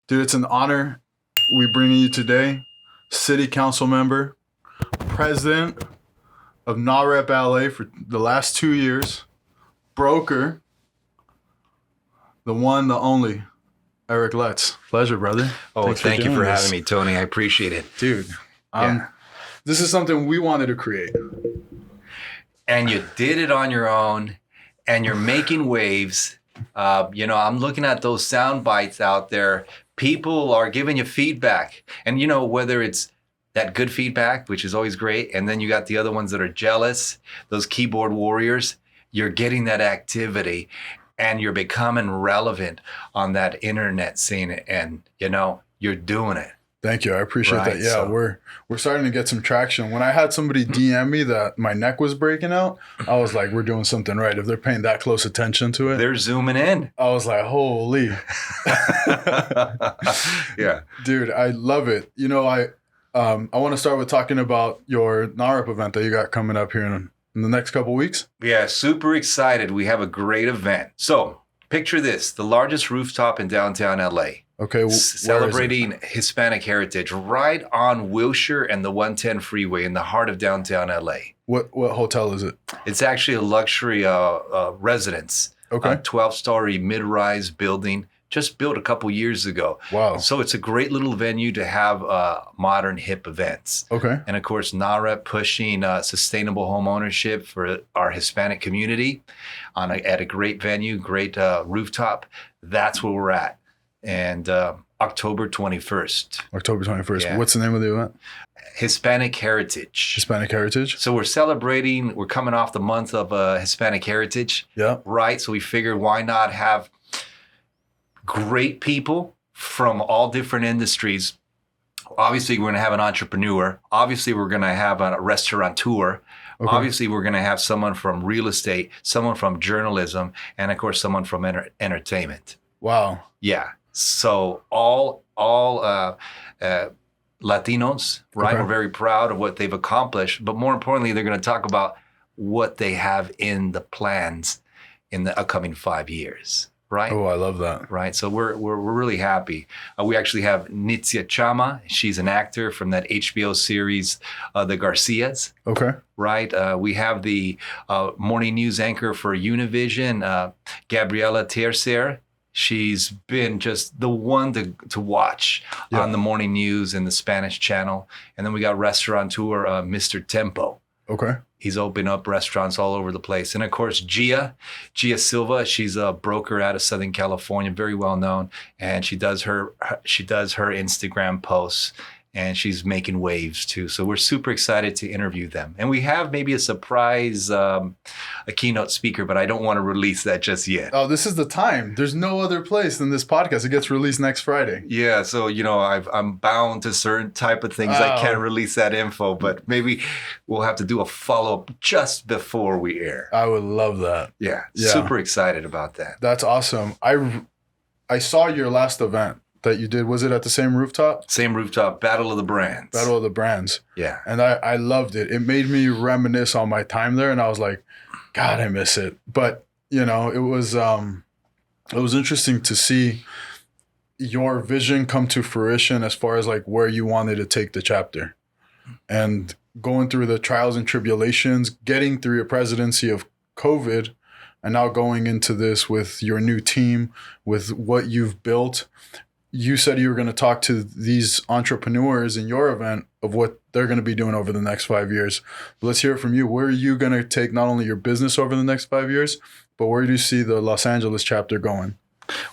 Dude, it's an honor we bring you today. City council member, president of NAREP LA for the last 2 years, broker, the one, the only, Eric Letts. Pleasure, brother. Oh, thank you for doing having this. me, Tony. I appreciate it. Dude, Yeah. this is something we wanted to create. And you did it on your own, and you're making waves. I'm looking at those sound bites out there. People are giving you feedback. And, whether it's that good feedback, which is always great, and then you got the other ones that are jealous, those keyboard warriors, you're getting that activity, and you're becoming relevant on that internet scene, and, you're doing it. Thank you. I appreciate Right, that. Yeah, so- we're starting to get some traction. When I had somebody DM me that my neck was breaking out, I was like, we're doing something right. If they're paying that close attention to it, They're zooming in. I was like, holy. Yeah. Dude, I love it. I want to start with talking about your NAREP event that you got coming up here in the next couple weeks. Yeah, super excited. We have a great event. So picture this, the largest rooftop in downtown LA. Okay. Celebrating Hispanic heritage right on Wilshire and the 110 freeway in the heart of downtown LA. What hotel is it? It's actually a luxury residence. Okay. A 12-story mid-rise building just built a couple years ago. Wow. So it's a great little venue to have modern hip events. Okay. And of course, NAREP pushing sustainable home ownership for our Hispanic community at a great venue, great rooftop. That's where we're at. And October 21st. October 21st. Yeah. What's the name of the event? Hispanic Heritage. Hispanic Heritage? So we're coming off the month of Hispanic Heritage. Yeah. Right? So we figured why not have great people from all different industries. Obviously, we're going to have an entrepreneur. Obviously, we're going to have a restaurateur. Okay. Obviously, we're going to have someone from real estate, someone from journalism, and of course, someone from entertainment. Wow. Yeah. So all Latinos, right? Okay. We're very proud of what they've accomplished, but more importantly, they're going to talk about what they have in the plans in the upcoming 5 years, right? Oh, I love that. Right. So we're really happy. We actually have Nitzia Chama. She's an actor from that HBO series, The Garcias. Okay. Right. We have the morning news anchor for Univision, Gabriela Tercer. She's been just the one to watch on the morning news and the Spanish channel. And then we got restaurateur Mr. Tempo. Okay. He's opened up restaurants all over the place. And of course, Gia Silva, she's a broker out of Southern California, very well known. And she does her Instagram posts. And she's making waves too. So we're super excited to interview them. And we have maybe a surprise, a keynote speaker, but I don't want to release that just yet. Oh, this is the time. There's no other place than this podcast. It gets released next Friday. Yeah, so I'm bound to certain type of things. I can't release that info, but maybe we'll have to do a follow-up just before we air. I would love that. Yeah, super excited about that. That's awesome. I saw your last event that you did. Was it at the same rooftop? Same rooftop, Battle of the Brands. Battle of the Brands. Yeah. And I loved it. It made me reminisce on my time there, and I was like, God, I miss it. But, it was interesting to see your vision come to fruition as far as like where you wanted to take the chapter. And going through the trials and tribulations, getting through your presidency of COVID, and now going into this with your new team, with what you've built. You said you were going to talk to these entrepreneurs in your event of what they're going to be doing over the next 5 years. But let's hear it from you. Where are you going to take not only your business over the next 5 years, but where do you see the Los Angeles chapter going?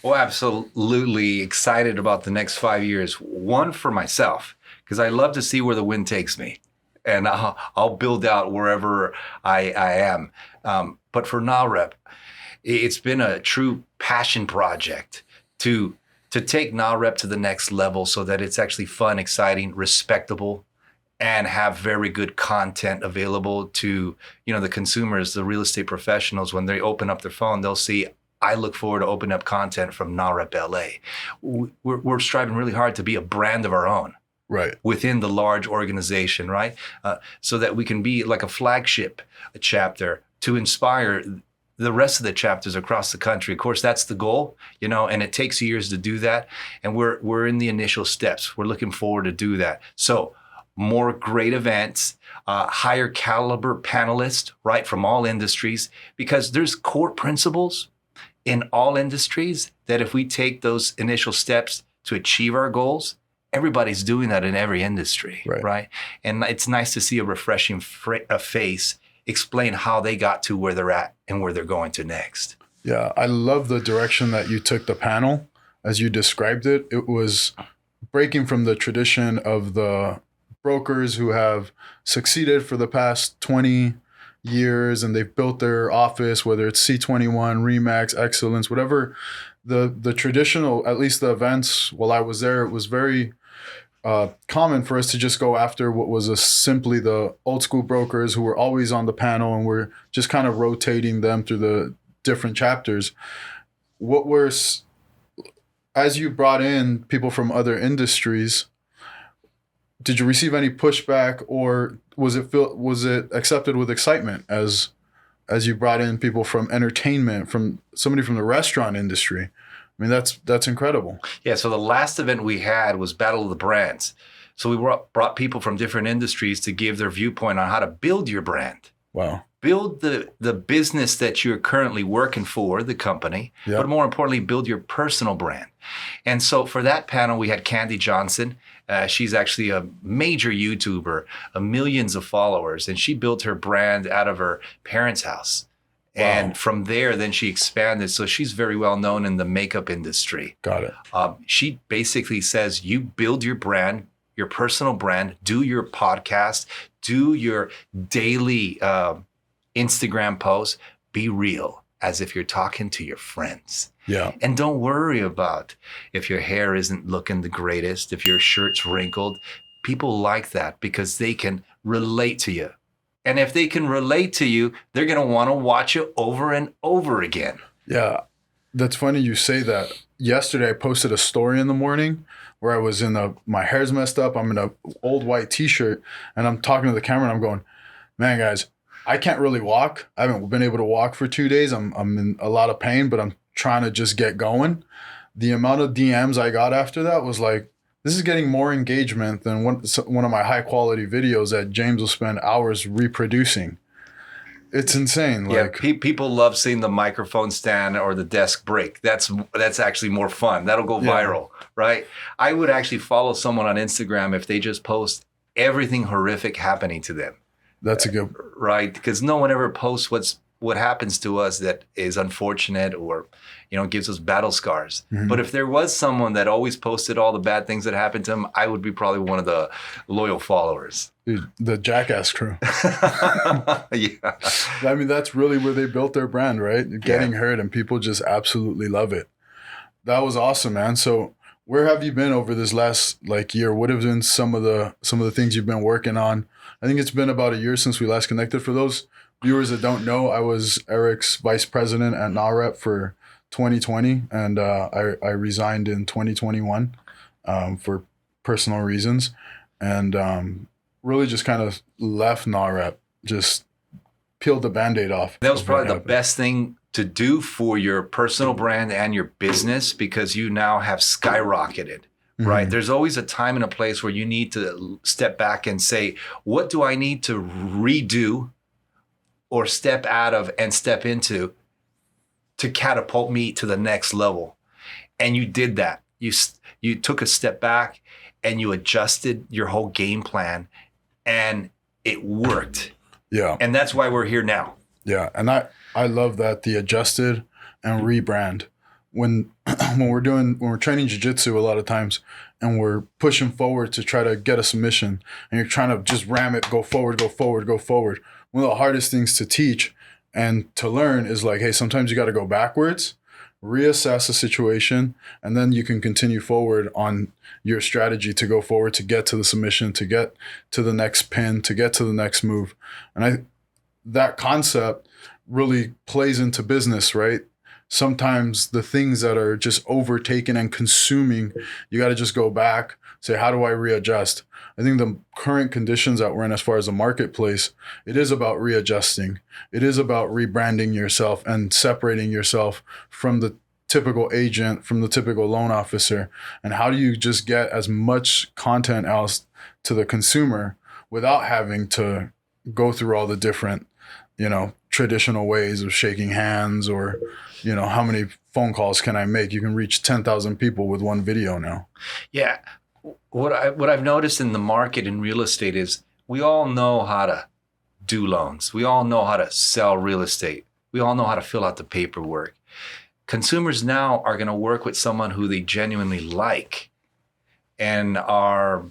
Well, absolutely excited about the next 5 years. One, for myself, because I love to see where the wind takes me. And I'll build out wherever I am. But for NAREP, it's been a true passion project to take NAREP to the next level so that it's actually fun, exciting, respectable, and have very good content available to, the consumers, the real estate professionals. When they open up their phone, they'll see, I look forward to opening up content from NAREP LA. We're striving really hard to be a brand of our own. Right. Within the large organization, right? So that we can be like a flagship chapter to inspire the rest of the chapters across the country. Of course, that's the goal, and it takes years to do that. And we're in the initial steps. We're looking forward to do that. So more great events, higher caliber panelists, right, from all industries, because there's core principles in all industries that if we take those initial steps to achieve our goals, everybody's doing that in every industry, right? And it's nice to see a refreshing face explain how they got to where they're at and where they're going to next. Yeah, I love the direction that you took the panel as you described it. It was breaking from the tradition of the brokers who have succeeded for the past 20 years and they've built their office, whether it's C21, Remax, Excellence, whatever the traditional, at least the events while I was there, it was very common for us to just go after what was simply the old school brokers who were always on the panel, and we're just kind of rotating them through the different chapters. As you brought in people from other industries, did you receive any pushback, or was it accepted with excitement as you brought in people from entertainment, from somebody from the restaurant industry? I mean, that's incredible. Yeah, so the last event we had was Battle of the Brands. So we brought people from different industries to give their viewpoint on how to build your brand. Wow. Build the business that you're currently working for, the company, but more importantly, build your personal brand. And so for that panel, we had Candy Johnson. She's actually a major YouTuber, millions of followers, and she built her brand out of her parents' house. Wow. And from there, then she expanded. So she's very well known in the makeup industry. Got it. She basically says you build your brand, your personal brand, do your podcast, do your daily Instagram posts, be real as if you're talking to your friends. Yeah. And don't worry about if your hair isn't looking the greatest, if your shirt's wrinkled. People like that because they can relate to you. And if they can relate to you, they're going to want to watch you over and over again. Yeah. That's funny you say that. Yesterday, I posted a story in the morning where I was my hair's messed up. I'm in an old white t-shirt and I'm talking to the camera and I'm going, man, guys, I can't really walk. I haven't been able to walk for 2 days. I'm in a lot of pain, but I'm trying to just get going. The amount of DMs I got after that was like, this is getting more engagement than one of my high quality videos that James will spend hours reproducing. It's insane. Like, yeah, people love seeing the microphone stand or the desk break. That's actually more fun. That'll go viral, right? I would actually follow someone on Instagram if they just post everything horrific happening to them. That's a good, right? Because no one ever posts what happens to us that is unfortunate or gives us battle scars. Mm-hmm. But if there was someone that always posted all the bad things that happened to him, I would be probably one of the loyal followers. Dude, the Jackass crew. Yeah. I mean, that's really where they built their brand, right? Getting hurt, and people just absolutely love it. That was awesome, man. So where have you been over this last year? What have been some of the things you've been working on? I think it's been about a year since we last connected. For those viewers that don't know, I was Eric's vice president at NAREP for 2020, and I resigned in 2021 for personal reasons, and really just kind of left NAREP, just peeled the Band-Aid off. That was probably the best thing to do for your personal brand and your business, because you now have skyrocketed. Right. Mm-hmm. There's always a time and a place where you need to step back and say, what do I need to redo or step out of and step into to catapult me to the next level? And you did that. You took a step back and you adjusted your whole game plan, and it worked. Yeah. And that's why we're here now. Yeah. And I love that, the adjusted and rebrand. When we're training jiu-jitsu a lot of times and we're pushing forward to try to get a submission and you're trying to just ram it, go forward, go forward, go forward. One of the hardest things to teach and to learn is like, hey, sometimes you got to go backwards, reassess the situation, and then you can continue forward on your strategy to go forward, to get to the submission, to get to the next pin, to get to the next move. And that concept really plays into business, right? sometimes the things that are just overtaken and consuming, you got to just go back, say, how do I readjust? I think the current conditions that we're in as far as the marketplace, it is about readjusting. It is about rebranding yourself and separating yourself from the typical agent, from the typical loan officer. And how do you just get as much content out to the consumer without having to go through all the different, traditional ways of shaking hands, or, how many phone calls can I make? You can reach 10,000 people with one video now. Yeah. What I've noticed in the market in real estate is we all know how to do loans. We all know how to sell real estate. We all know how to fill out the paperwork. Consumers now are going to work with someone who they genuinely like and are,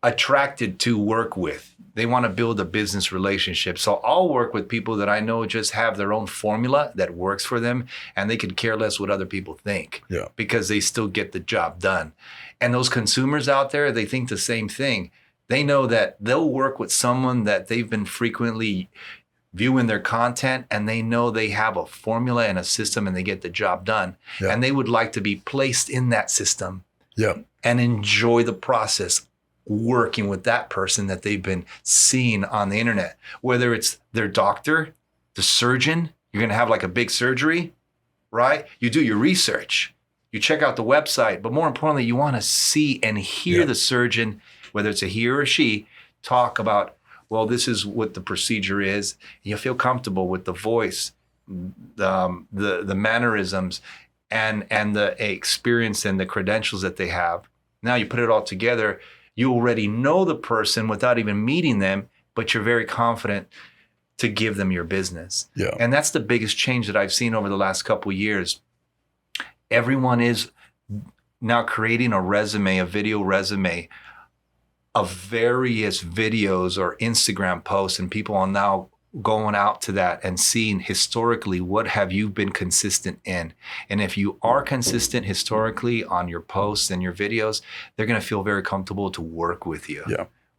attracted to work with. They want to build a business relationship. So I'll work with people that I know just have their own formula that works for them, and they could care less what other people think, because they still get the job done. And those consumers out there, they think the same thing. They know that they'll work with someone that they've been frequently viewing their content, and they know they have a formula and a system and they get the job done. And they would like to be placed in that system and enjoy the process working with that person that they've been seeing on the internet. Whether it's their doctor, the surgeon, you're going to have like a big surgery, right? You do your research, you check out the website, but more importantly, you want to see and hear the surgeon, whether it's a he or a she, talk about, well, this is what the procedure is. You feel comfortable with the voice, the mannerisms, and the experience and the credentials that they have. Now you put it all together. You already know the person without even meeting them, but you're very confident to give them your business. And that's the biggest change that I've seen over the last couple of years. Everyone is now creating a resume, a video resume of various videos or Instagram posts, and people are now going out to that and seeing historically what have you been consistent in. And if you are consistent historically on your posts and your videos, they're going to feel very comfortable to work with you,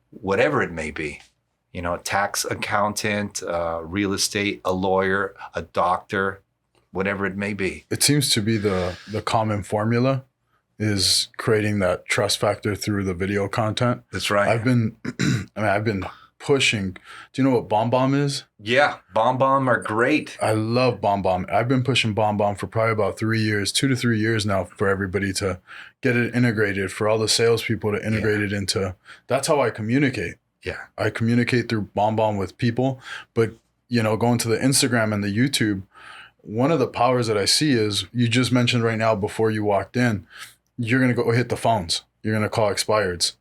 whatever it may be. Tax accountant, real estate, a lawyer, a doctor, whatever it may be. It seems to be the common formula is creating that trust factor through the video content. That's right. I've been pushing. Do you know what BombBomb is? Yeah, BombBomb are great. I love BombBomb. I've been pushing BombBomb for probably about 3 years, 2 to 3 years now, for everybody to get it integrated, for all the salespeople to integrate it into. That's how I communicate. I communicate through BombBomb with people. But, going to the Instagram and the YouTube, one of the powers that I see is, you just mentioned right now before you walked in, you're going to go hit the phones. You're going to call expireds.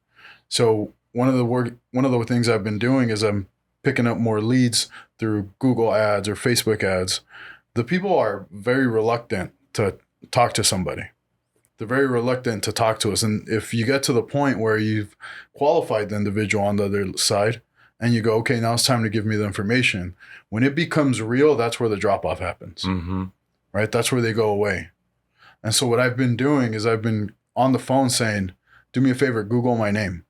So one of the things I've been doing is I'm picking up more leads through Google ads or Facebook ads. The people are very reluctant to talk to somebody. They're very reluctant to talk to us. And if you get to the point where you've qualified the individual on the other side and you go, okay, now it's time to give me the information. When it becomes real, that's where the drop off happens, right? That's where they go away. And so what I've been doing is I've been on the phone saying, do me a favor, Google my name.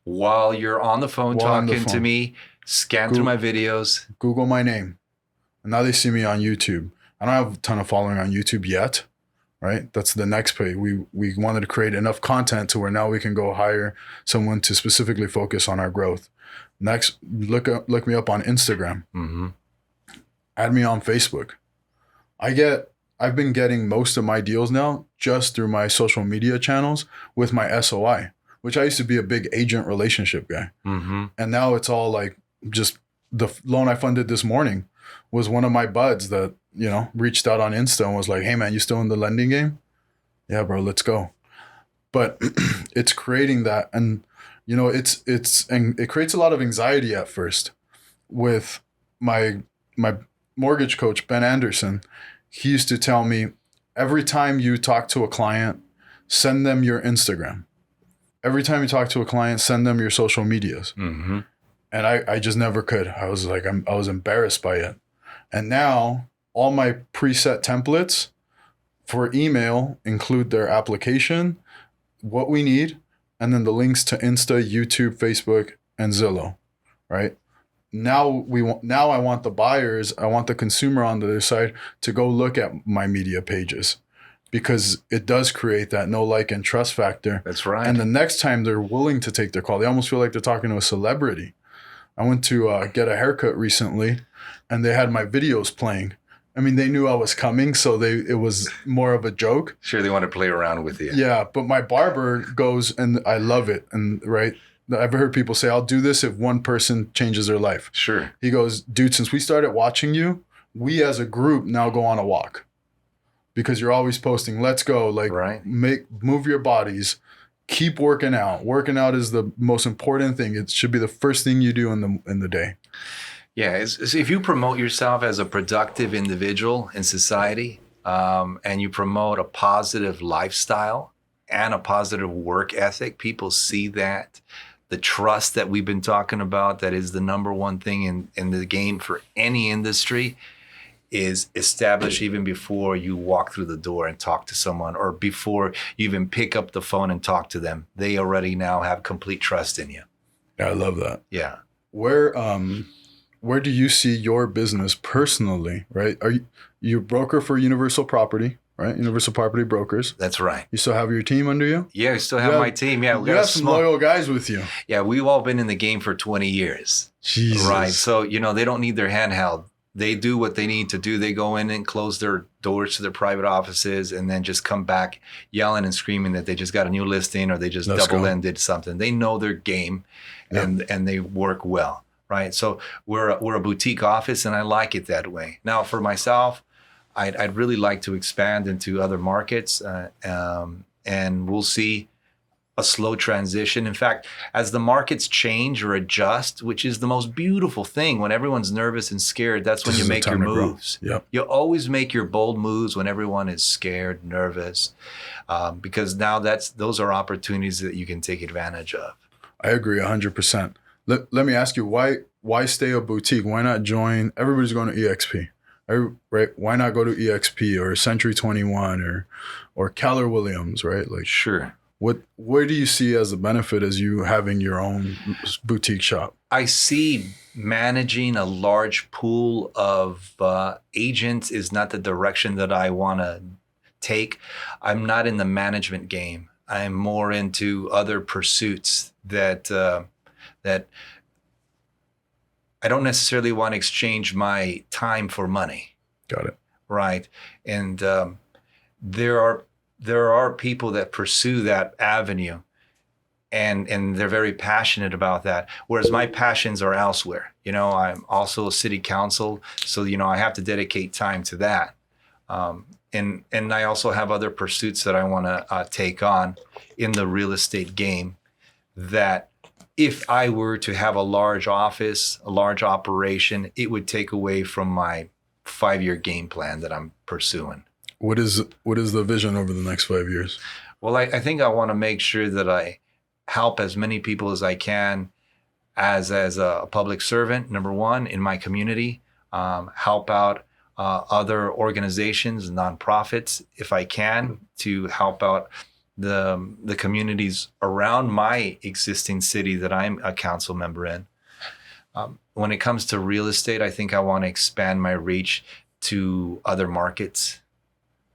While you're on the phone talking to me, scan through my videos. Google my name. And now they see me on YouTube. I don't have a ton of following on YouTube yet, right? That's the next page. We wanted to create enough content to where now we can go hire someone to specifically focus on our growth. Next, look me up on Instagram. Add me on Facebook. I've been getting most of my deals now just through my social media channels with my SOI, which I used to be a big agent relationship guy. And now it's all like, just the loan I funded this morning was one of my buds that, reached out on Insta and was like, hey man, you still in the lending game? Yeah, bro, let's go. But it's creating that. And, and it creates a lot of anxiety at first. With my mortgage coach, Ben Anderson, he used to tell me, every time you talk to a client, send them your Instagram. Every time you talk to a client, send them your social medias. And I just never could. I was like, I was embarrassed by it. And now all my preset templates for email include their application, what we need, and then the links to Insta, YouTube, Facebook, and Zillow, right? now I want the buyers, I want the consumer on the other side to go look at my media pages, because it does create that know, like, and trust factor. That's right. And the next time they're willing to take their call, they almost feel like they're talking to a celebrity. I went to get a haircut recently, and they had my videos playing. I mean, they knew I was coming, so it was more of a joke. Sure, they want to play around with you. Yeah, but my barber goes, and I love it. And right, I've heard people say, I'll do this if one person changes their life. Sure. He goes, dude, since we started watching you, we as a group now go on a walk, because you're always posting, let's go, like, right. Move your bodies, keep working out. Working out is the most important thing. It should be the first thing you do in the day. Yeah, if you promote yourself as a productive individual in society, and you promote a positive lifestyle and a positive work ethic, people see that. The trust that we've been talking about, that is the number one thing in the game for any industry, is established even before you walk through the door and talk to someone, or before you even pick up the phone and talk to them. They already now have complete trust in you. Yeah, I love that. Yeah. Where do you see your business personally, right? Are you a broker for Universal Property, right? Universal Property Brokers. That's right. You still have your team under you? Yeah, we still have my team. Yeah, we got some loyal guys with you. Yeah, we've all been in the game for 20 years. Jesus. Right. So, they don't need their handheld. They do what they need to do. They go in and close their doors to their private offices, and then just come back yelling and screaming that they just got a new listing, or they just double-ended something. They know their game, and they work well. Right. So we're a boutique office, and I like it that way. Now, for myself, I'd really like to expand into other markets, and we'll see a slow transition. In fact, as the markets change or adjust, which is the most beautiful thing, when everyone's nervous and scared, that's when you make your moves. Yep. You always make your bold moves when everyone is scared, nervous, because now those are opportunities that you can take advantage of. I agree 100%. Let me ask you, why stay a boutique? Why not join? Everybody's going to EXP, right? Why not go to EXP or Century 21 or Keller Williams, right? Like, sure. Where do you see as a benefit as you having your own boutique shop? I see managing a large pool of agents is not the direction that I want to take. I'm not in the management game. I'm more into other pursuits that I don't necessarily want to exchange my time for money. Got it. Right. And there are people that pursue that avenue, and they're very passionate about that. Whereas my passions are elsewhere. I'm also a city council, so I have to dedicate time to that. And I also have other pursuits that I want to take on in the real estate game, that if I were to have a large office, a large operation, it would take away from my 5-year game plan that I'm pursuing. What is the vision over the next 5 years? Well, I think I want to make sure that I help as many people as I can as a public servant, number one, in my community, help out other organizations, nonprofits, if I can, to help out the communities around my existing city that I'm a council member in. When it comes to real estate, I think I want to expand my reach to other markets.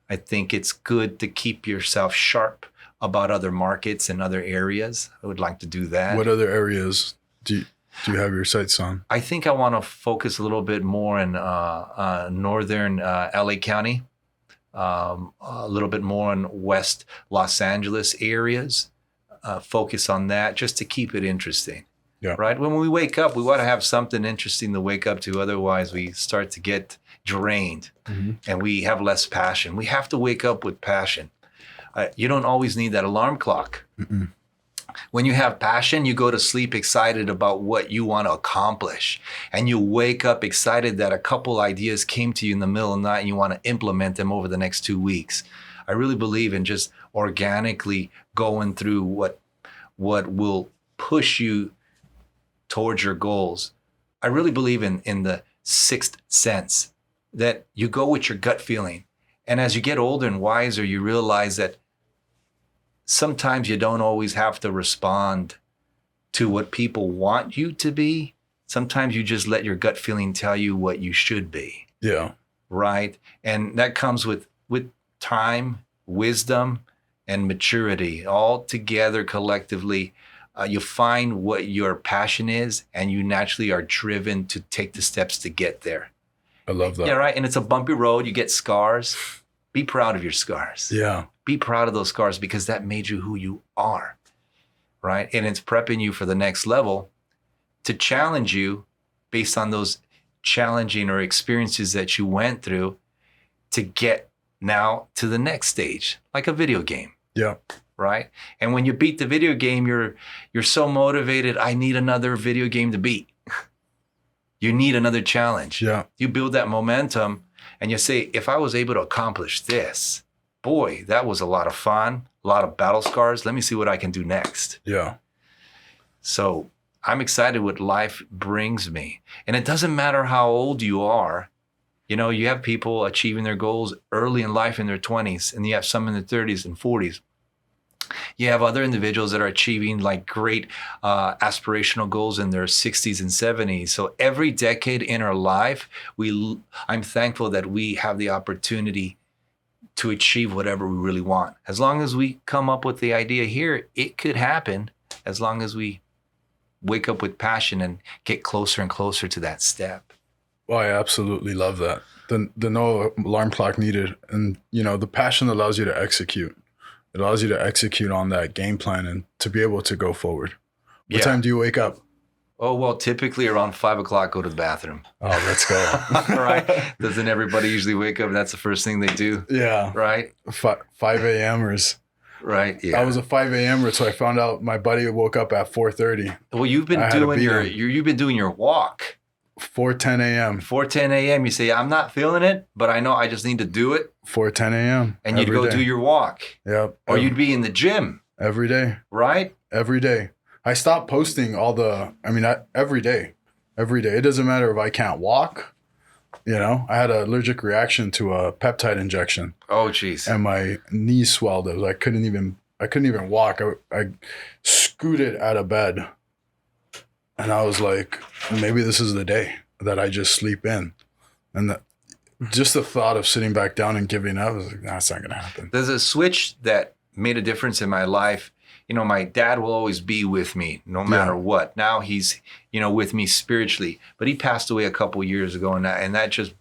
I think it's good to keep yourself sharp about other markets and other areas. I would like to do that. What other areas do you have your sights on? I think I want to focus a little bit more in northern LA County, a little bit more in West Los Angeles areas. Focus on that just to keep it interesting. Yeah. Right. When we wake up, we want to have something interesting to wake up to. Otherwise, we start to get drained, and we have less passion. We have to wake up with passion. You don't always need that alarm clock. Mm-mm. When you have passion, you go to sleep excited about what you want to accomplish, and you wake up excited that a couple ideas came to you in the middle of the night and you want to implement them over the next 2 weeks. I really believe in just organically going through what will push you towards your goals. I really believe in the sixth sense, that you go with your gut feeling. And as you get older and wiser, you realize that sometimes you don't always have to respond to what people want you to be. Sometimes you just let your gut feeling tell you what you should be. Yeah. Right. And that comes with time, wisdom, and maturity all together collectively. You find what your passion is, and you naturally are driven to take the steps to get there. I love that. Yeah, right. And it's a bumpy road. You get scars. Be proud of your scars. Yeah. Be proud of those scars because that made you who you are. Right. And it's prepping you for the next level to challenge you based on those challenging or experiences that you went through to get now to the next stage, like a video game. Yeah. Right. And when you beat the video game, you're so motivated. I need another video game to beat. You need another challenge. Yeah. You build that momentum and you say, if I was able to accomplish this, boy, that was a lot of fun, a lot of battle scars. Let me see what I can do next. Yeah. So I'm excited what life brings me. And it doesn't matter how old you are. You know, you have people achieving their goals early in life in their 20s, and you have some in their 30s and 40s. You have other individuals that are achieving like great aspirational goals in their 60s and 70s. So every decade in our life, I'm thankful that we have the opportunity to achieve whatever we really want. As long as we come up with the idea here, it could happen as long as we wake up with passion and get closer and closer to that step. Well, I absolutely love that. The no alarm clock needed. And, you know, the passion allows you to execute. It allows you to execute on that game plan and to be able to go forward. What time do you wake up? Oh, well, typically around 5 o'clock, go to the bathroom. Oh, let's go. Right? Doesn't everybody usually wake up and that's the first thing they do? Yeah. Right? 5 a.m.ers. Right. Yeah. I was a 5 a.m.er, so I found out my buddy woke up at 4:30. Well, you've been doing your walk. 4:10 a.m. 4:10 a.m. You say, I'm not feeling it, but I know I just need to do it. 4:10 a.m. And you'd go do your walk. Yep. Or you'd be in the gym. Every day. Right? Every day. I stopped posting every day. Every day. It doesn't matter if I can't walk. You know, I had an allergic reaction to a peptide injection. Oh, jeez. And my knees swelled. I couldn't even walk. I scooted out of bed. And I was like, maybe this is the day that I just sleep in. And just the thought of sitting back down and giving up, I was like, that's not going to happen. There's a switch that made a difference in my life. You know, my dad will always be with me no matter what. Now he's, with me spiritually. But he passed away a couple years ago, and that just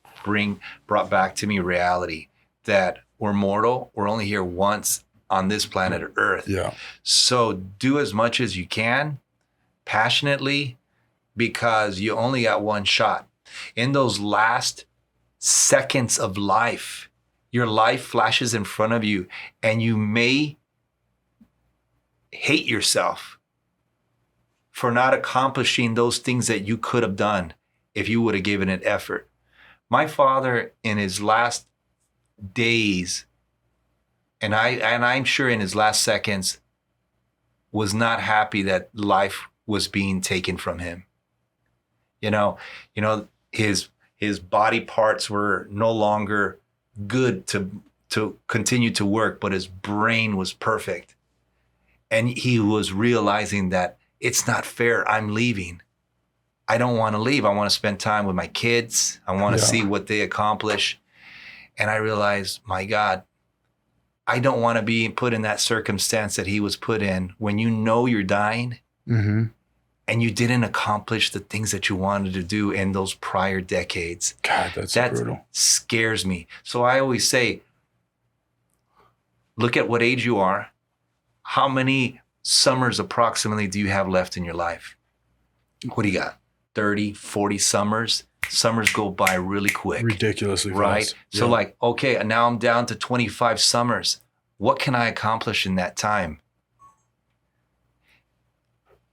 brought back to me reality that we're mortal. We're only here once on this planet Earth. Yeah. So do as much as you can, passionately, because you only got one shot. In those last seconds of life, your life flashes in front of you, and you may hate yourself for not accomplishing those things that you could have done if you would have given it effort. My father, in his last days, and I'm sure in his last seconds, was not happy that life was being taken from him. His body parts were no longer good to continue to work, but his brain was perfect. And he was realizing that it's not fair. I'm leaving. I don't want to leave. I want to spend time with my kids. I want to see what they accomplish. And I realized, my God, I don't want to be put in that circumstance that he was put in when you know you're dying and you didn't accomplish the things that you wanted to do in those prior decades. God, that's brutal. That scares me. So I always say, look at what age you are. How many summers approximately do you have left in your life? What do you got? 30, 40 summers? Summers go by really quick. Ridiculously fast. Right? So okay, now I'm down to 25 summers. What can I accomplish in that time?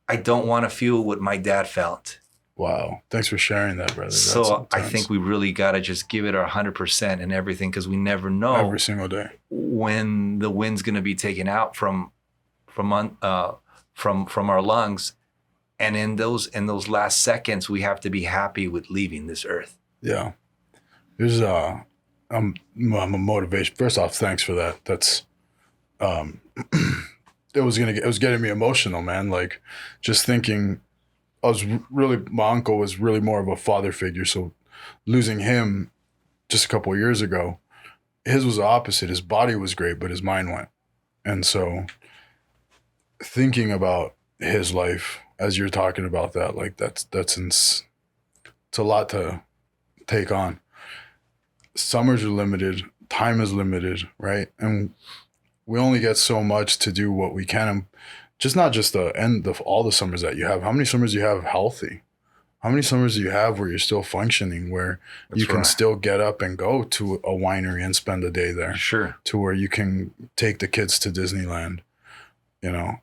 I don't want to feel what my dad felt. Wow. Thanks for sharing that, brother. So I think we really got to just give it our 100% in everything, because we never know every single day when the wind's going to be taken out from our lungs. And in those last seconds, we have to be happy with leaving this earth. Yeah. There's I'm a motivation. First off, thanks for that. That's it was getting me emotional, man. Like, just thinking my uncle was really more of a father figure. So losing him just a couple of years ago, his was the opposite. His body was great, but his mind went. And so thinking about his life as you're talking about that, like it's a lot to take on. Summers are limited, time is limited, right? And we only get so much to do what we can. And just not just the end of all the summers that you have. How many summers do you have healthy? How many summers do you have where you're still functioning, where you can still get up and go to a winery and spend a day there? Sure. To where you can take the kids to Disneyland. You know,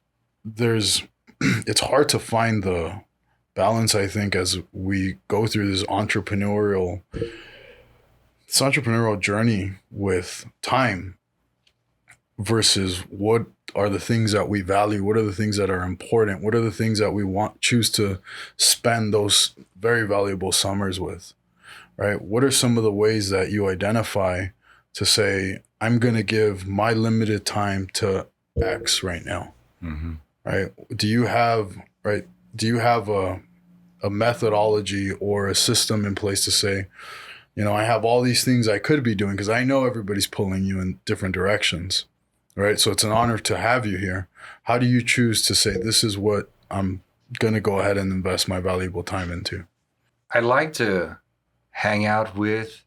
it's hard to find the balance, I think, as we go through this entrepreneurial journey with time versus what are the things that we value, what are the things that are important, what are the things that we choose to spend those very valuable summers with, right? What are some of the ways that you identify to say, I'm going to give my limited time to X right now, right? Do you have a methodology or a system in place to say, I have all these things I could be doing, because I know everybody's pulling you in different directions, right? So it's an honor to have you here. How do you choose to say, this is what I'm going to go ahead and invest my valuable time into? I like to hang out with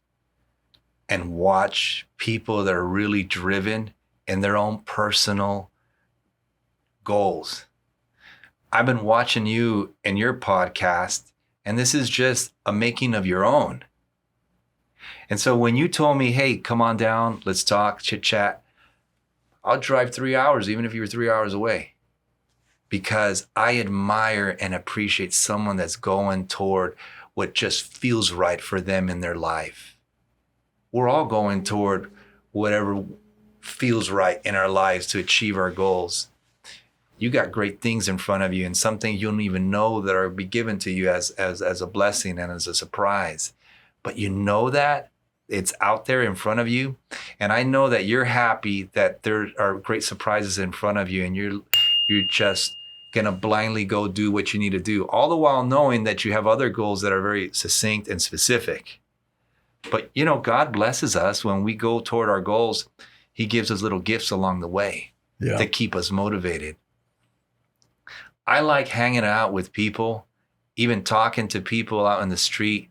and watch people that are really driven in their own personal goals. I've been watching you and your podcast, and this is just a making of your own. And so when you told me, hey, come on down, let's talk, chit chat, I'll drive 3 hours, even if you were 3 hours away, because I admire and appreciate someone that's going toward what just feels right for them in their life. We're all going toward whatever feels right in our lives to achieve our goals. You got great things in front of you, and some things you don't even know that are be given to you as a blessing and as a surprise. But you know that it's out there in front of you. And I know that you're happy that there are great surprises in front of you, and you're just going to blindly go do what you need to do, all the while knowing that you have other goals that are very succinct and specific. But, God blesses us when we go toward our goals. He gives us little gifts along the way to keep us motivated. I like hanging out with people, even talking to people out in the street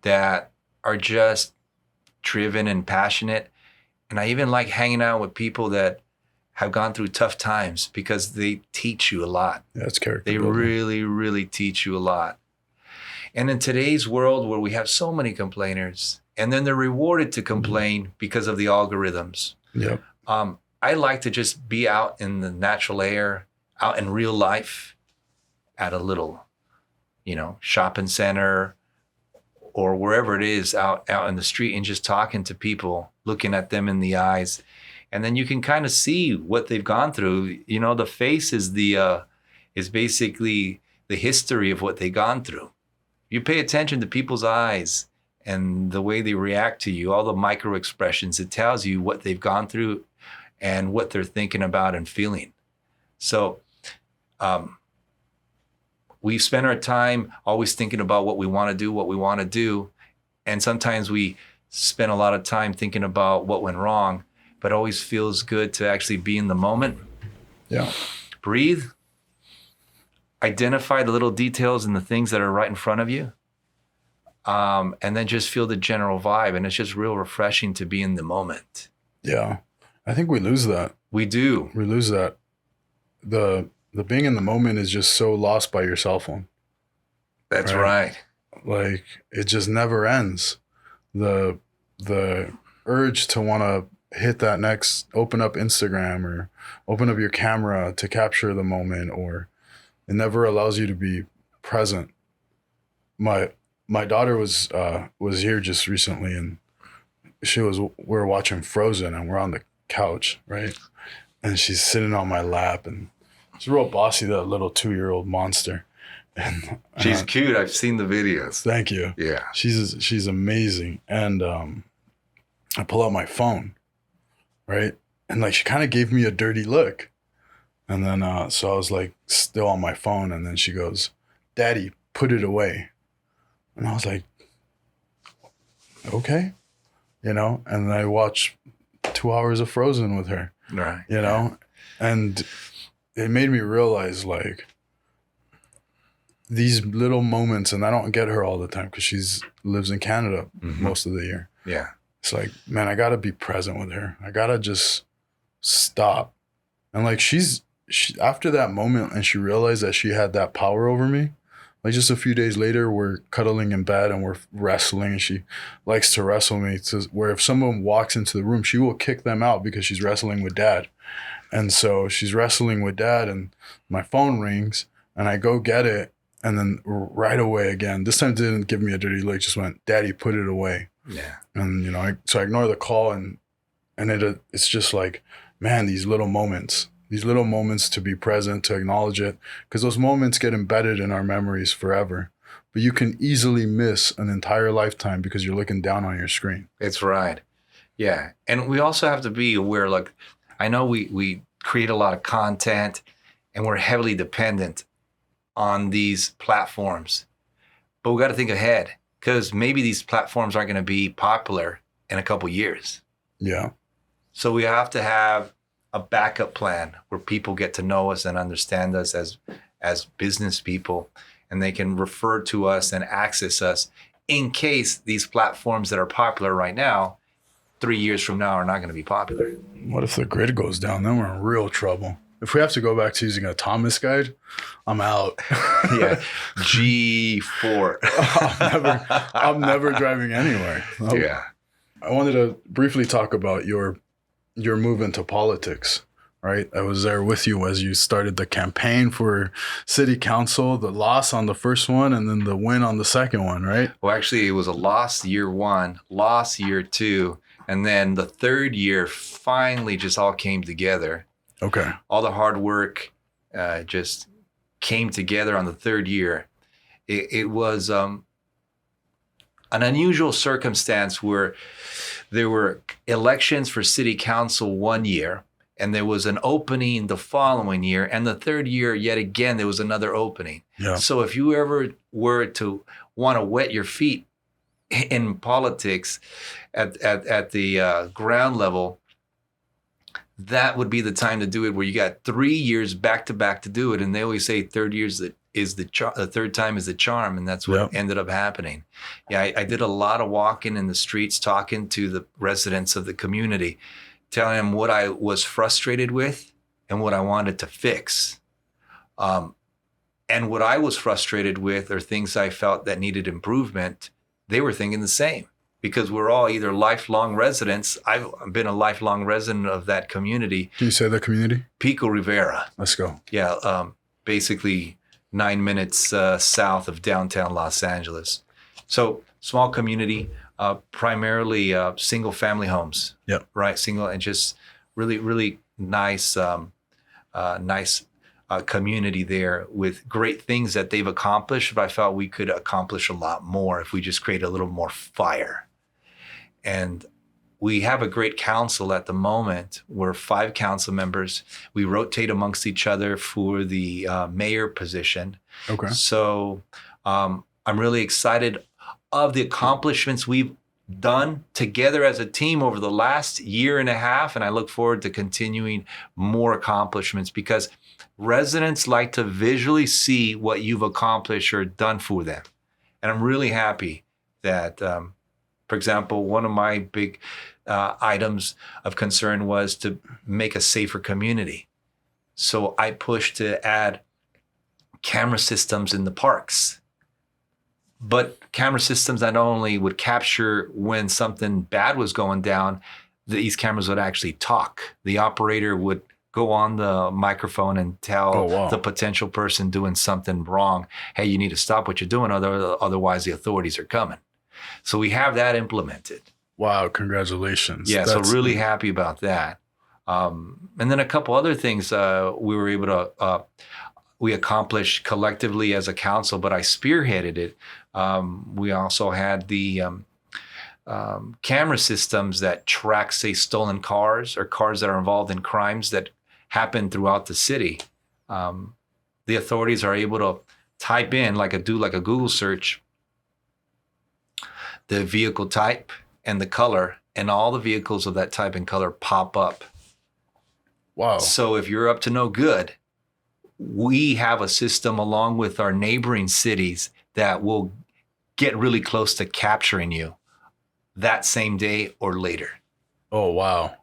that are just driven and passionate. And I even like hanging out with people that have gone through tough times, because they teach you a lot. That's character They building. really, really teach you a lot. And in today's world where we have so many complainers, and then they're rewarded to complain because of the algorithms. Yep. I like to just be out in the natural air, out in real life, at a little, shopping center or wherever it is, out in the street, and just talking to people, looking at them in the eyes. And then you can kind of see what they've gone through. The face is is basically the history of what they've gone through. You pay attention to people's eyes and the way they react to you, all the micro expressions, it tells you what they've gone through and what they're thinking about and feeling. So we spend our time always thinking about what we want to do. And sometimes we spend a lot of time thinking about what went wrong, but it always feels good to actually be in the moment. Yeah. Breathe. Identify the little details and the things that are right in front of you. And then just feel the general vibe. And it's just real refreshing to be in the moment. Yeah. I think we lose that. We do. We lose that. The being in the moment is just so lost by your cell phone. That's right. Like, it just never ends. The urge to want to hit that next, open up Instagram or open up your camera to capture the moment, or it never allows you to be present. My daughter was here just recently, and we were watching Frozen, and we're on the couch, right? And she's sitting on my lap, and she's real bossy, that little 2-year-old monster. And she's cute. I've seen the videos. Thank you. Yeah. She's amazing. And I pull out my phone, right? And like, she kind of gave me a dirty look. And then so I was like still on my phone, and then she goes, "Daddy, put it away. And I was like, okay, you know, and I watched 2 hours of Frozen with her, Right. you know, and it made me realize like these little moments, and I don't get her all the time because she's lives in Canada most of the year. Yeah. It's like, man, I gotta be present with her. I gotta just stop. And like she after that moment, and she realized that she had that power over me. Like just a few days later, we're cuddling in bed and we're wrestling, and she likes to wrestle me to where if someone walks into the room, she will kick them out because she's wrestling with dad. And so she's wrestling with dad, and my phone rings, and I go get it, and then right away again, this time didn't give me a dirty look, just went, "Daddy, put it away." Yeah. And you know, so I ignore the call, and it's just like, man, these little moments to be present, to acknowledge it, because those moments get embedded in our memories forever. But you can easily miss an entire lifetime because you're looking down on your screen. It's right. Yeah. And we also have to be aware, like, I know we create a lot of content and we're heavily dependent on these platforms, but we got to think ahead because maybe these platforms aren't going to be popular in a couple years. Yeah. So we have to have a backup plan where people get to know us and understand us as business people, and they can refer to us and access us in case these platforms that are popular right now, 3 years from now, are not going to be popular. What if the grid goes down? Then we're in real trouble. If we have to go back to using a Thomas guide, I'm out. Yeah, G4. I'm never driving anywhere. Yeah. I wanted to briefly talk about your move into politics, right? I was there with you as you started the campaign for city council, the loss on the first one, and then the win on the second one, right? Well, actually, it was a loss year 1, loss year 2, and then the third year finally just all came together. Okay. All the hard work just came together on the third year. It was an unusual circumstance where there were elections for city council one year, and there was an opening the following year, and the third year, yet again, there was another opening. Yeah. So if you ever were to want to wet your feet in politics at the ground level, that would be the time to do it, where you got 3 years back to back to do it. And they always say third time is the charm. And that's what ended up happening. Yeah, I did a lot of walking in the streets, talking to the residents of the community, telling them what I was frustrated with and what I wanted to fix. And what I was frustrated with are things I felt that needed improvement. They were thinking the same, because we're all either lifelong residents. I've been a lifelong resident of that community. Can you say the community? Pico Rivera. Let's go. Yeah, basically 9 minutes south of downtown Los Angeles. So small community, primarily single family homes. Yep. Right, single, and just really, really nice, community there with great things that they've accomplished. But I felt we could accomplish a lot more if we just create a little more fire. And we have a great council at the moment. We're 5 council members. We rotate amongst each other for the mayor position. Okay. So I'm really excited of the accomplishments we've done together as a team over the last year and a half. And I look forward to continuing more accomplishments, because residents like to visually see what you've accomplished or done for them. And I'm really happy that, for example, one of my big items of concern was to make a safer community. So I pushed to add camera systems in the parks. But camera systems that not only would capture when something bad was going down, these cameras would actually talk. The operator would go on the microphone and tell the potential person doing something wrong, hey, you need to stop what you're doing, otherwise the authorities are coming. So we have that implemented. Wow, congratulations. Yeah, so really happy about that. And then a couple other things we were able to, we accomplished collectively as a council, but I spearheaded it. We also had the camera systems that track, say, stolen cars or cars that are involved in crimes that happen throughout the city. The authorities are able to type in like a Google search, the vehicle type and the color, and all the vehicles of that type and color pop up. Wow. So if you're up to no good, we have a system along with our neighboring cities that will get really close to capturing you that same day or later. Oh, wow.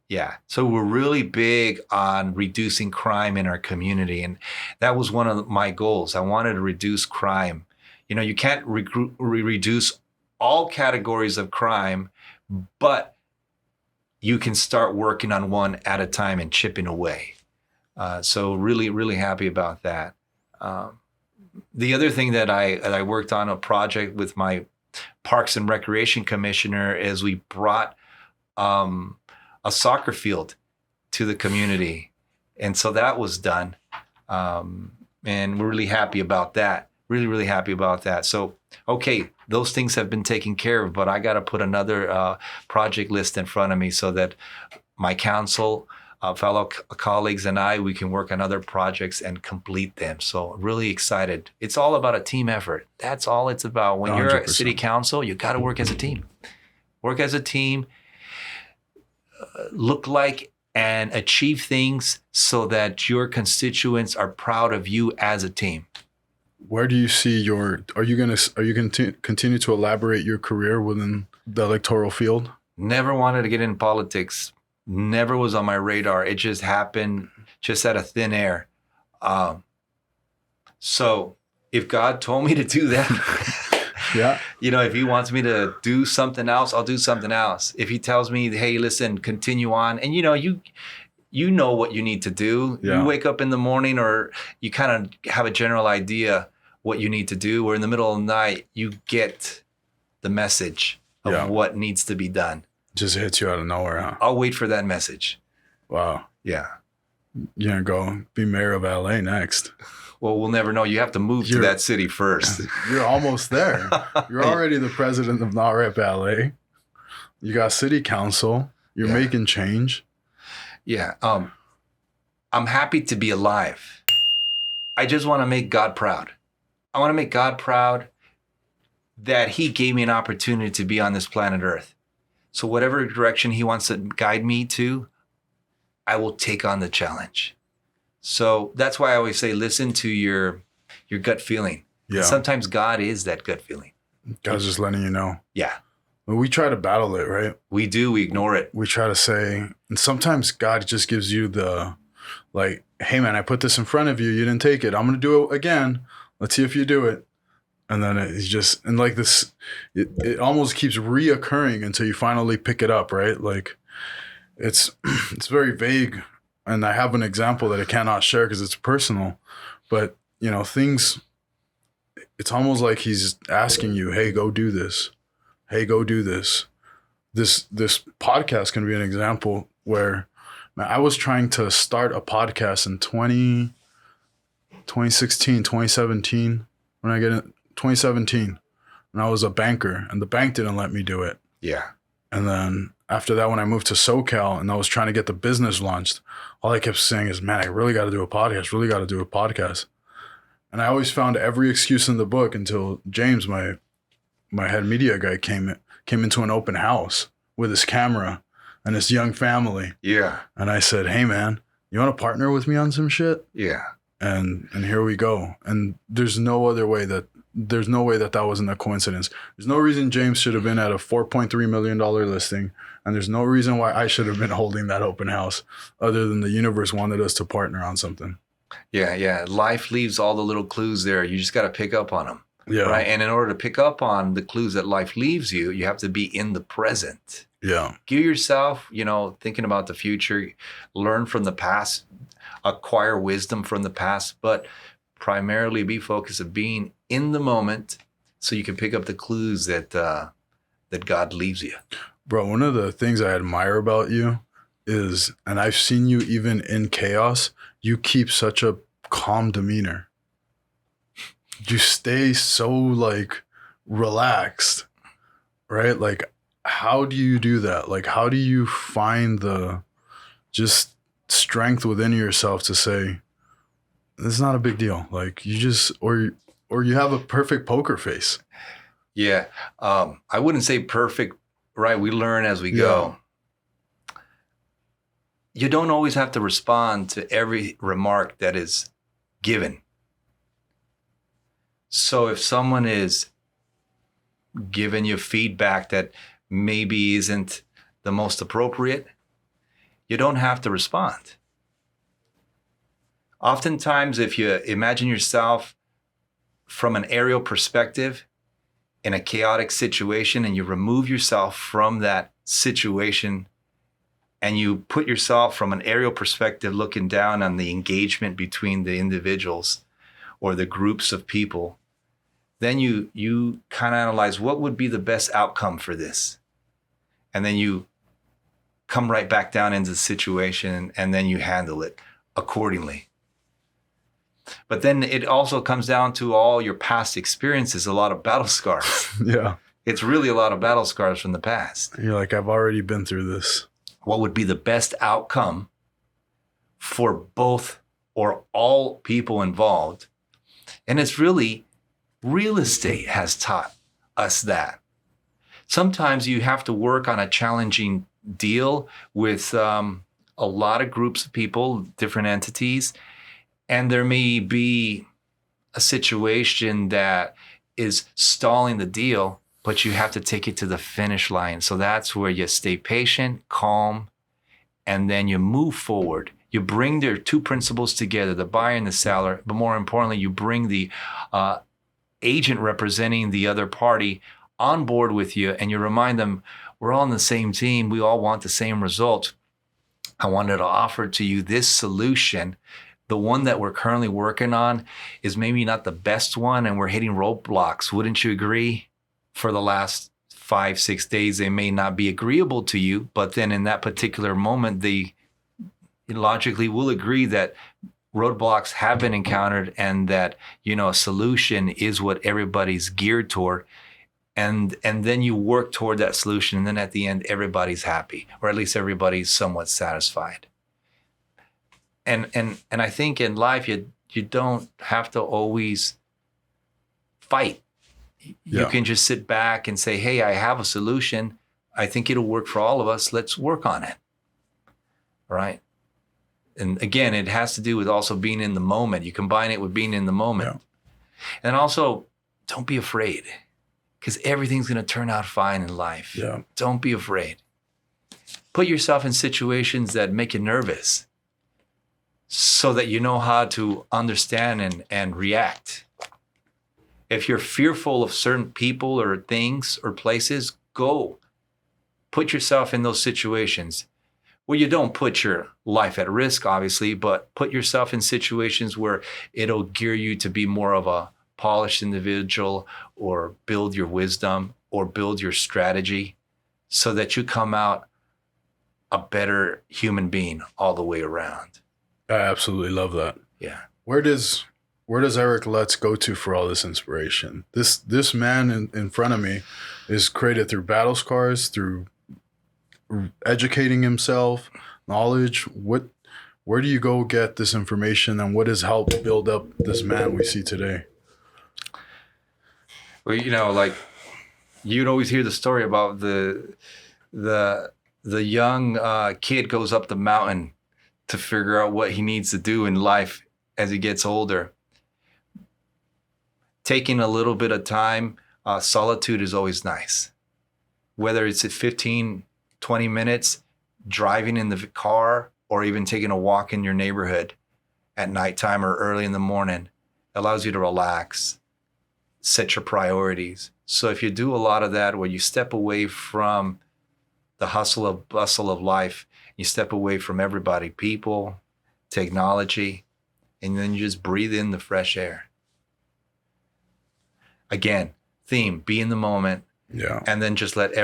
Yeah. So we're really big on reducing crime in our community. And that was one of my goals. I wanted to reduce crime. You know, you can't reduce all categories of crime, but you can start working on one at a time and chipping away. So really, really happy about that. The other thing that I worked on a project with my Parks and Recreation Commissioner is we brought a soccer field to the community. And so that was done. And we're really happy about that. Really, really happy about that. So, okay, those things have been taken care of, but I got to put another project list in front of me so that my council, fellow colleagues and we can work on other projects and complete them. So really excited. It's all about a team effort. That's all it's about. When 100%. You're a city council, you got to work as a team. Work as a team, look like and achieve things so that your constituents are proud of you as a team. Where do you see are you going to continue to elaborate your career within the electoral field? Never wanted to get in politics. Never was on my radar. It just happened just out of thin air. So if God told me to do that, yeah, you know, if he wants me to do something else, I'll do something else. If he tells me, hey, listen, continue on. And, you know what you need to do. Yeah. You wake up in the morning or you kind of have a general idea what you need to do. Or in the middle of the night, you get the message of what needs to be done. Just hits you out of nowhere, huh? I'll wait for that message. Wow. Yeah. You're going to go be mayor of LA next. Well, we'll never know. You have to move to that city first. You're almost there. You're already the president of Not Rep LA. You got city council. You're making change. Yeah. I'm happy to be alive. I just want to make God proud. I want to make God proud that he gave me an opportunity to be on this planet Earth. So whatever direction he wants to guide me to, I will take on the challenge. So that's why I always say, listen to your gut feeling. Yeah. Sometimes God is that gut feeling. God's just letting you know. Yeah. Well, we try to battle it, right? We do. We ignore it. We try to say, and sometimes God just gives you the, like, hey, man, I put this in front of you. You didn't take it. I'm going to do it again. Let's see if you do it. And then it's just, and like this, it almost keeps reoccurring until you finally pick it up, right? Like it's very vague. And I have an example that I cannot share because it's personal, but you know, it's almost like he's asking you, hey, go do this. Hey, go do this. This podcast can be an example where, man, I was trying to start a podcast in 2016, 2017, when I get in 2017, and I was a banker and the bank didn't let me do it. Yeah. And then after that, when I moved to SoCal and I was trying to get the business launched, all I kept saying is, man, I really got to do a podcast, And I always found every excuse in the book until James, my head media guy, came into an open house with his camera and his young family. Yeah. And I said, hey, man, you want to partner with me on some shit? Yeah. And here we go. And there's no way that wasn't a coincidence. There's no reason James should have been at a $4.3 million listing. And there's no reason why I should have been holding that open house other than the universe wanted us to partner on something. Yeah. Yeah. Life leaves all the little clues there. You just got to pick up on them. Yeah. Right. And in order to pick up on the clues that life leaves you, you have to be in the present. Yeah. Give yourself, thinking about the future, learn from the past, acquire wisdom from the past, but primarily be focused on being in the moment so you can pick up the clues that God leaves you. Bro, one of the things I admire about you is, and I've seen you even in chaos, you keep such a calm demeanor. You stay so like relaxed, right? Like, how do you do that? Like, how do you find the just strength within yourself to say, it's not a big deal. Like you just, or or you have a perfect poker face. Yeah. I wouldn't say perfect, right? We learn as we go. You don't always have to respond to every remark that is given. So if someone is giving you feedback that maybe isn't the most appropriate, you don't have to respond. Oftentimes, if you imagine yourself from an aerial perspective in a chaotic situation and you remove yourself from that situation and you put yourself from an aerial perspective looking down on the engagement between the individuals or the groups of people, then you kind of analyze what would be the best outcome for this. And then you come right back down into the situation and then you handle it accordingly. But then it also comes down to all your past experiences, a lot of battle scars. Yeah. It's really a lot of battle scars from the past. You're like, I've already been through this. What would be the best outcome for both or all people involved? And it's really, real estate has taught us that. Sometimes you have to work on a challenging deal with a lot of groups of people, different entities, and there may be a situation that is stalling the deal, but you have to take it to the finish line. So that's where you stay patient, calm, and then you move forward. You bring their two principles together, the buyer and the seller, but more importantly, you bring the agent representing the other party on board with you, and you remind them, we're all on the same team. We all want the same result. I wanted to offer to you this solution. The one that we're currently working on is maybe not the best one, and we're hitting roadblocks. Wouldn't you agree? For the last 5-6 days, they may not be agreeable to you, but then in that particular moment, they logically will agree that roadblocks have been encountered and that, a solution is what everybody's geared toward. And then you work toward that solution. And then at the end, everybody's happy, or at least everybody's somewhat satisfied. And I think in life, you don't have to always fight. You can just sit back and say, hey, I have a solution. I think it'll work for all of us. Let's work on it. Right? And again, it has to do with also being in the moment. You combine it with being in the moment. Yeah. And also, don't be afraid, because everything's going to turn out fine in life. Yeah. Don't be afraid. Put yourself in situations that make you nervous so that you know how to understand and react. If you're fearful of certain people or things or places, go. Put yourself in those situations. Well, you don't put your life at risk, obviously, but put yourself in situations where it'll gear you to be more of a polished individual, or build your wisdom, or build your strategy, so that you come out a better human being all the way around. I absolutely love that. Yeah. Where does Eric Letts go to for all this inspiration? This man in front of me is created through battle scars, through educating himself, knowledge. Where do you go get this information, and what has helped build up this man we see today? Well, like you'd always hear the story about the young kid goes up the mountain to figure out what he needs to do in life as he gets older. Taking a little bit of time, solitude is always nice. Whether it's at 15, 20 minutes, driving in the car, or even taking a walk in your neighborhood at nighttime or early in the morning, allows you to relax, set your priorities. So if you do a lot of that, where you step away from the hustle and bustle of life, you step away from everybody, people, technology, and then you just breathe in the fresh air. Again, theme, be in the moment. Yeah. And then just let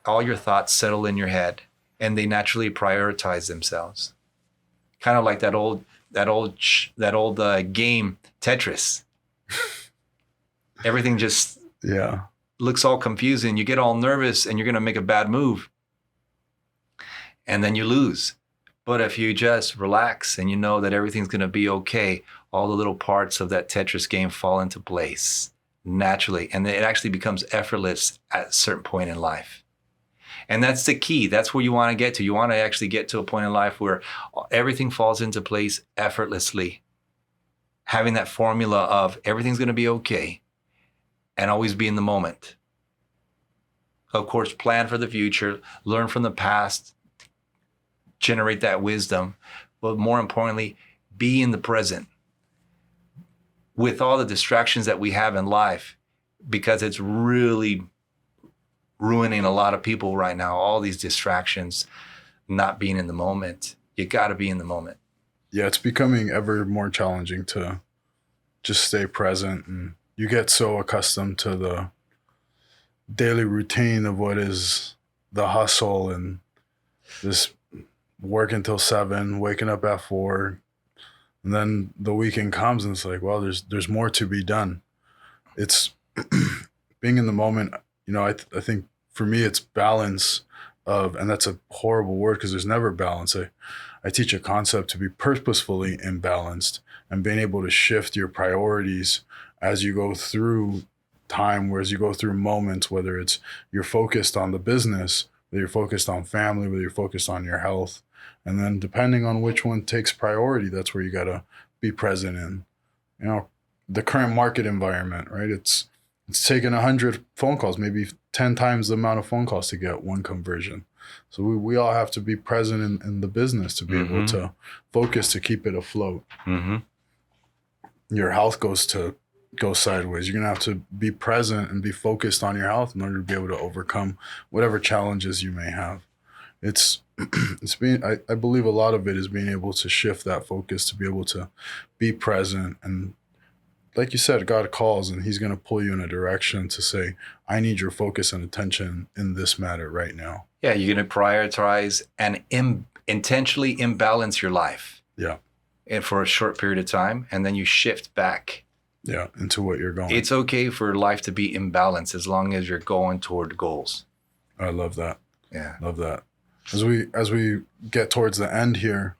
all your thoughts settle in your head, and they naturally prioritize themselves. Kind of like that old game, Tetris. Everything just looks all confusing. You get all nervous and you're going to make a bad move, and then you lose. But if you just relax and you know that everything's going to be okay, all the little parts of that Tetris game fall into place naturally. And it actually becomes effortless at a certain point in life. And that's the key. That's where you want to get to. You want to actually get to a point in life where everything falls into place effortlessly. Having that formula of everything's going to be okay and always be in the moment. Of course, plan for the future, learn from the past, generate that wisdom, but more importantly, be in the present. With all the distractions that we have in life, because it's really ruining a lot of people right now, all these distractions, not being in the moment. You got to be in the moment. Yeah, it's becoming ever more challenging to just stay present, and you get so accustomed to the daily routine of what is the hustle and this work until 7, waking up at 4, and then the weekend comes and it's like, well, there's more to be done. It's being in the moment. I think for me it's balance of, and that's a horrible word because there's never balance. I teach a concept to be purposefully imbalanced and being able to shift your priorities as you go through time, whereas you go through moments, whether it's you're focused on the business, whether you're focused on family, whether you're focused on your health. And then depending on which one takes priority, that's where you got to be present in. The current market environment, right? It's taken 100 phone calls, maybe 10 times the amount of phone calls to get one conversion. So we all have to be present in the business to be able to focus, to keep it afloat. Your health goes sideways. You're going to have to be present and be focused on your health in order to be able to overcome whatever challenges you may have. I believe a lot of it is being able to shift that focus, to be able to be present. And like you said, God calls and he's going to pull you in a direction to say, I need your focus and attention in this matter right now. Yeah, you're going to prioritize and intentionally imbalance your life. Yeah. And for a short period of time, and then you shift back. Yeah, into what you're going. It's okay for life to be imbalanced as long as you're going toward goals. I love that. Yeah. Love that. As we get towards the end here,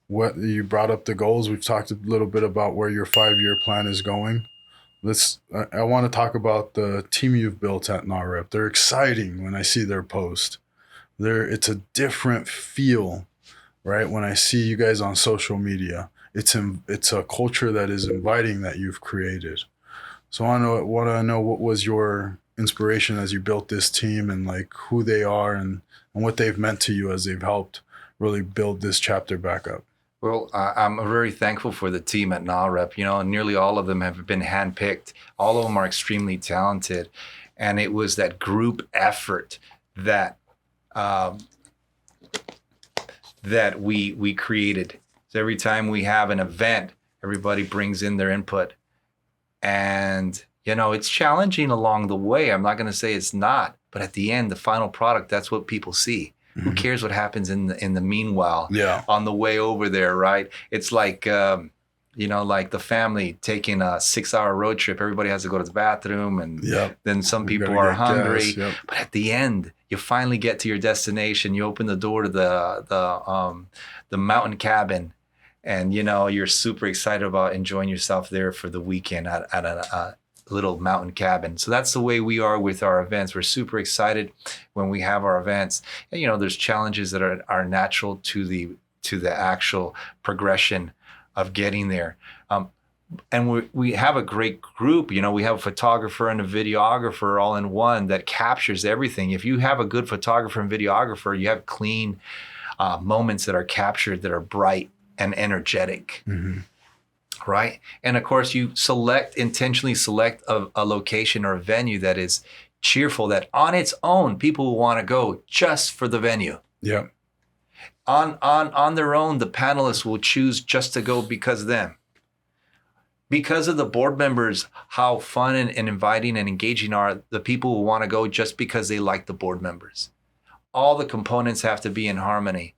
what you brought up the goals. We've talked a little bit about where your 5-year plan is going. I want to talk about the team you've built at NAREP. They're exciting when I see their post. It's a different feel, right? When I see you guys on social media, it's a culture that is inviting that you've created. So I want to know what was your inspiration as you built this team, and like who they are and what they've meant to you as they've helped really build this chapter back up. Well, I'm very thankful for the team at NAREP. Nearly all of them have been handpicked. All of them are extremely talented. And it was that group effort that we created. So every time we have an event, everybody brings in their input. And, it's challenging along the way. I'm not going to say it's not. But at the end, the final product, that's what people see. Who cares what happens in the meanwhile? Yeah. On the way over there, right? It's like, like the family taking a 6-hour road trip. Everybody has to go to the bathroom, and then some people are hungry. Yep. But at the end, you finally get to your destination. You open the door to the mountain cabin, and you're super excited about enjoying yourself there for the weekend at a little mountain cabin. So that's the way we are with our events. We're super excited when we have our events. And, there's challenges that are natural to the actual progression of getting there. And we have a great group. We have a photographer and a videographer all in one that captures everything. If you have a good photographer and videographer, you have clean moments that are captured, that are bright and energetic. Right? And of course, you intentionally select a location or a venue that is cheerful, that on its own, people will want to go just for the venue. Yeah. On their own, the panelists will choose just to go because of them. Because of the board members, how fun and inviting and engaging are, the people will want to go just because they like the board members. All the components have to be in harmony.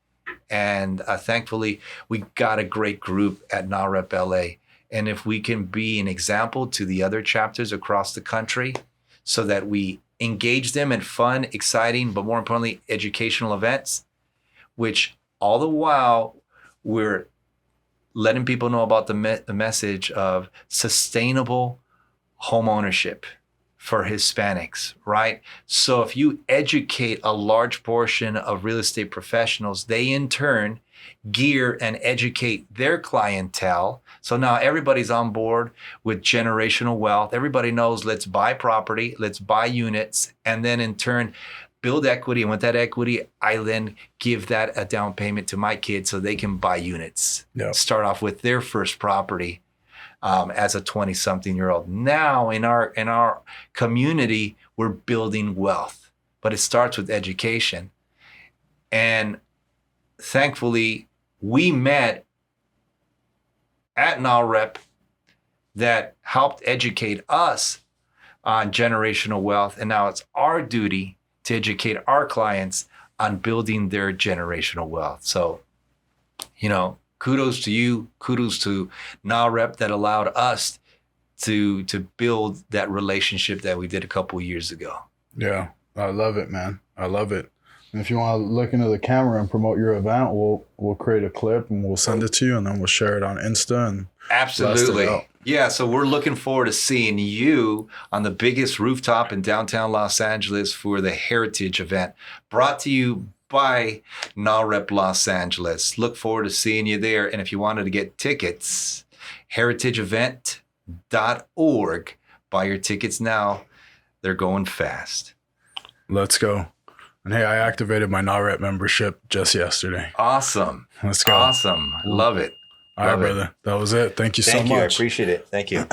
And thankfully, we got a great group at NAREP LA. And if we can be an example to the other chapters across the country so that we engage them in fun, exciting, but more importantly, educational events, which all the while we're letting people know about the message of sustainable home ownership for Hispanics, right? So if you educate a large portion of real estate professionals, they in turn gear and educate their clientele. So now everybody's on board with generational wealth. Everybody knows, let's buy property, let's buy units, and then in turn build equity. And with that equity, I then give that a down payment to my kids so they can buy units. Yep. Start off with their first property as a 20-something-year-old. Now in our community, we're building wealth, but it starts with education. And thankfully, we met at NAREP that helped educate us on generational wealth. And now it's our duty to educate our clients on building their generational wealth. So, kudos to you, kudos to NAREP that allowed us to build that relationship that we did a couple of years ago. Yeah, I love it, man. I love it. And if you want to look into the camera and promote your event, we'll create a clip and we'll send it to you, and then we'll share it on Insta and absolutely. Yeah, so we're looking forward to seeing you on the biggest rooftop in downtown Los Angeles for the Heritage event, brought to you by NAREP Los Angeles. Look forward to seeing you there. And if you wanted to get tickets, heritageevent.org. Buy your tickets now. They're going fast. Let's go. And hey, I activated my NAREP membership just yesterday. Awesome. Let's go. Awesome. Love it. All right, brother. That was it. Thank you so much. I appreciate it. Thank you.